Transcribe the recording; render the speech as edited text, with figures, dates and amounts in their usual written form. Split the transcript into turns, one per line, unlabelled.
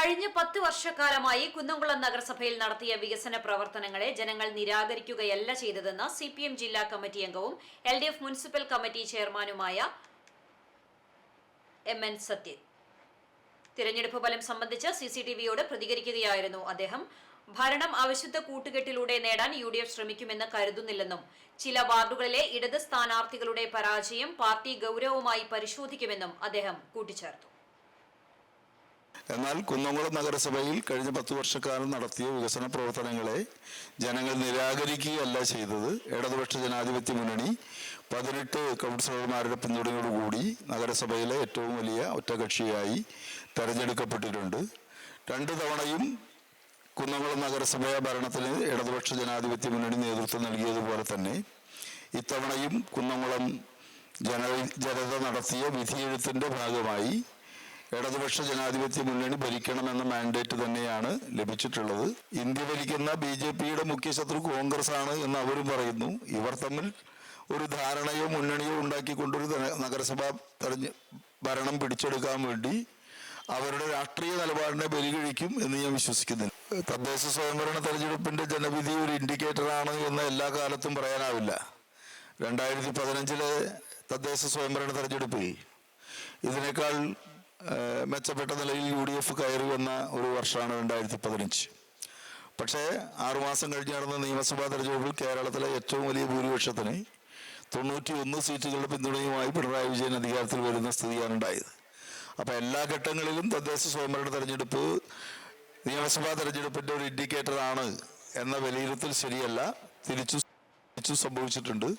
കഴിഞ്ഞ 10 വർഷക്കാലമായി കുന്നംകുളം നഗരസഭയിൽ നടത്തിയ വികസന പ്രവർത്തനങ്ങളെ ജനങ്ങൾ നിരാകരിക്കുകയല്ല ചെയ്തതെന്ന് CPM ജില്ലാ കമ്മിറ്റി അംഗവും LDF മുനിസിപ്പൽ കമ്മിറ്റി ചെയർമാനുമായ MN സത്യൻ. തിരഞ്ഞെടുപ്പ് ഫലം സംബന്ധിച്ച് CCTVയോട് പ്രതികരിക്കുകയായിരുന്നു അദ്ദേഹം. ഭരണം അവിശുദ്ധ കൂട്ടുകെട്ടിലൂടെ നേടാൻ UDF ശ്രമിക്കുമെന്ന് കരുതുന്നില്ലെന്നും ചില വാർഡുകളിലെ ഇടത് സ്ഥാനാർത്ഥികളുടെ പരാജയം പാർട്ടി ഗൗരവമായി പരിശോധിക്കുമെന്നും അദ്ദേഹം കൂട്ടിച്ചേർത്തു.
എന്നാൽ കുന്നംകുളം നഗരസഭയിൽ കഴിഞ്ഞ 10 വർഷക്കാലം നടത്തിയ വികസന പ്രവർത്തനങ്ങളെ ജനങ്ങൾ നിരാകരിക്കുകയല്ല ചെയ്തത്. ഇടതുപക്ഷ ജനാധിപത്യ മുന്നണി 18 കൗൺസിലർമാരുടെ പിന്തുണയോടുകൂടി നഗരസഭയിലെ ഏറ്റവും വലിയ ഒറ്റകക്ഷിയായി തെരഞ്ഞെടുക്കപ്പെട്ടിട്ടുണ്ട്. 2 തവണയും കുന്നംകുളം നഗരസഭ ഭരണത്തിന് ഇടതുപക്ഷ ജനാധിപത്യ മുന്നണി നേതൃത്വം നൽകിയതുപോലെ തന്നെ ഇത്തവണയും കുന്നംകുളം ജനത നടത്തിയ വിധിയെഴുത്തിൻ്റെ ഭാഗമായി ഇടതുപക്ഷ ജനാധിപത്യ മുന്നണി ഭരിക്കണമെന്ന മാൻഡേറ്റ് തന്നെയാണ് ലഭിച്ചിട്ടുള്ളത്. ഇന്ത്യ ഭരിക്കുന്ന BJPയുടെ മുഖ്യ ശത്രു കോൺഗ്രസ് ആണ് എന്ന് അവരും പറയുന്നു. ഇവർ തമ്മിൽ ഒരു ധാരണയോ മുന്നണിയോ ഉണ്ടാക്കിക്കൊണ്ടൊരു നഗരസഭാ ഭരണം പിടിച്ചെടുക്കാൻ വേണ്ടി അവരുടെ രാഷ്ട്രീയ നിലപാടിനെ ബലികഴിക്കും എന്ന് ഞാൻ വിശ്വസിക്കുന്നില്ല. തദ്ദേശ സ്വയംഭരണ തെരഞ്ഞെടുപ്പിന്റെ ജനവിധി ഒരു ഇൻഡിക്കേറ്ററാണ് എന്ന് എല്ലാ കാലത്തും പറയാനാവില്ല. 2015 തദ്ദേശ സ്വയംഭരണ തെരഞ്ഞെടുപ്പിൽ ഇതിനേക്കാൾ മെച്ചപ്പെട്ട നിലയിൽ UDF കയറി വന്ന ഒരു വർഷമാണ് 2015. പക്ഷേ 6 മാസം കഴിഞ്ഞ് നടന്ന നിയമസഭാ തെരഞ്ഞെടുപ്പിൽ കേരളത്തിലെ ഏറ്റവും വലിയ ഭൂരിപക്ഷത്തിന് 91 സീറ്റുകളുടെ പിന്തുണയുമായി പിണറായി വിജയൻ അധികാരത്തിൽ വരുന്ന സ്ഥിതിയാണ് ഉണ്ടായത്. അപ്പോൾ എല്ലാ ഘട്ടങ്ങളിലും തദ്ദേശ സ്വയംഭരണ തെരഞ്ഞെടുപ്പ് നിയമസഭാ തെരഞ്ഞെടുപ്പിൻ്റെ ഒരു ഇൻഡിക്കേറ്റർ ആണ് എന്ന വിലയിരുത്തൽ ശരിയല്ല, തിരിച്ചു സംഭവിച്ചിട്ടുണ്ട്.